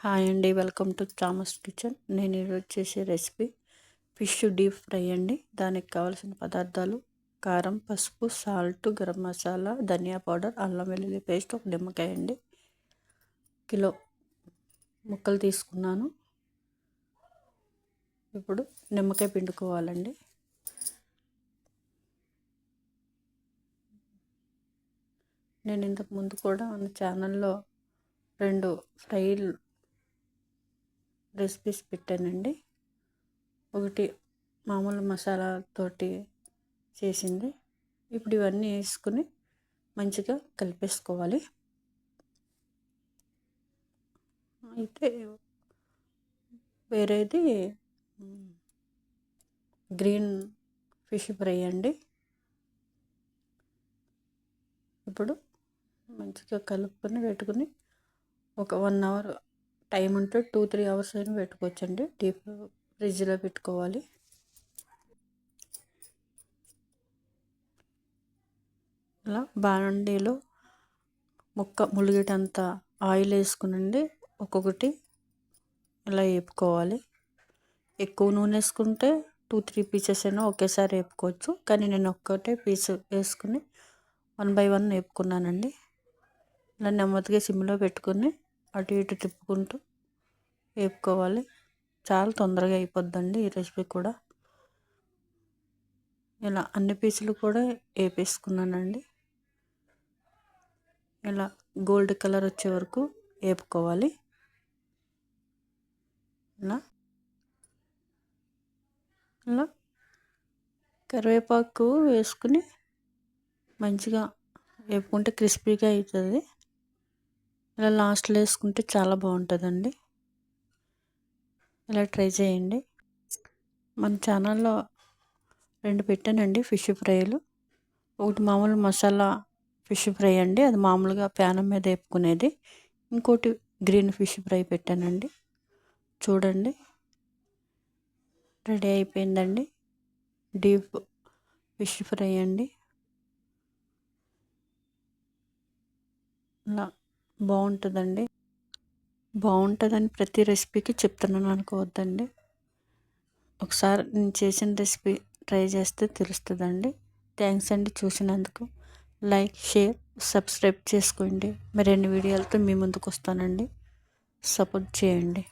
Hi అండి, welcome to Thomas kitchen. నేను ఈరోజు చేసే రెసిపీ ఫిష్ డీప్ ఫ్రై అండి. దానికి కావాల్సిన పదార్థాలు: కారం, పసుపు, సాల్ట్, గరం మసాలా, ధనియా పౌడర్, అల్లం వెల్లుల్లి పేస్ట్, ఒక నిమ్మకాయ అండి. కిలో ముక్కలు తీసుకున్నాను. ఇప్పుడు నిమ్మకాయ పిండుకోవాలండి. నేను ఇంతకు ముందు కూడా మన ఛానల్లో 2 ఫ్రై రెసిపీస్ పెట్టానండి. ఒకటి మామూలు మసాలాతోటి చేసింది. ఇప్పుడు ఇవన్నీ వేసుకుని మంచిగా కలిపేసుకోవాలి. అయితే వేరేది గ్రీన్ ఫిష్ ఫ్రై అండి. ఇప్పుడు మంచిగా కలుపుకొని పెట్టుకుని ఒక 1 అవర్ టైం ఉంటే 2-3 అవర్స్ అయినా పెట్టుకోవచ్చండి. డీప్ ఫ్రిడ్జ్లో పెట్టుకోవాలి. అలా బాండీలో ముక్క ములిగేటంత ఆయిల్ వేసుకునండి. ఒక్కొక్కటి ఇలా వేపుకోవాలి. ఎక్కువ నూనె వేసుకుంటే 2-3 పీసెస్ అయినా ఒకేసారి వేపుకోవచ్చు. కానీ నేను ఒక్కటే పీస్ వేసుకుని 1 by 1 వేపుకున్నానండి. ఇలా నెమ్మదిగా సిమ్లో పెట్టుకుని అటు ఇటు తిప్పుకుంటూ వేపుకోవాలి. చాలా తొందరగా అయిపోద్దండి ఈ రెసిపీ కూడా. ఇలా అన్ని పీసులు కూడా వేపేసుకున్నానండి. ఇలా గోల్డ్ కలర్ వచ్చే వరకు వేపుకోవాలి. ఇలా కరివేపాకు వేసుకుని మంచిగా వేపుకుంటే క్రిస్పీగా అవుతుంది. ఇలా లాస్ట్లో వేసుకుంటే చాలా బాగుంటుందండి. ఇలా ట్రై చేయండి. మన ఛానల్లో 2 పెట్టానండి ఫిష్ ఫ్రైలు. ఒకటి మామూలు మసాలా ఫిష్ ఫ్రై అండి, అది మామూలుగా ప్యానం మీద వేపుకునేది. ఇంకోటి గ్రీన్ ఫిష్ ఫ్రై పెట్టానండి. చూడండి, రెడీ అయిపోయిందండి డీప్ ఫిష్ ఫ్రై అండి. ఇలా బాగుంటుందని ప్రతి రెసిపీకి చెప్తున్నాను అనుకోవద్దండి. ఒకసారి నేను చేసిన రెసిపీ ట్రై చేస్తే తెలుస్తుందండి. థ్యాంక్స్ అండి చూసినందుకు. లైక్, షేర్, సబ్స్క్రైబ్ చేసుకోండి. మరిన్ని వీడియోలతో మీ ముందుకు వస్తానండి. సపోర్ట్ చేయండి.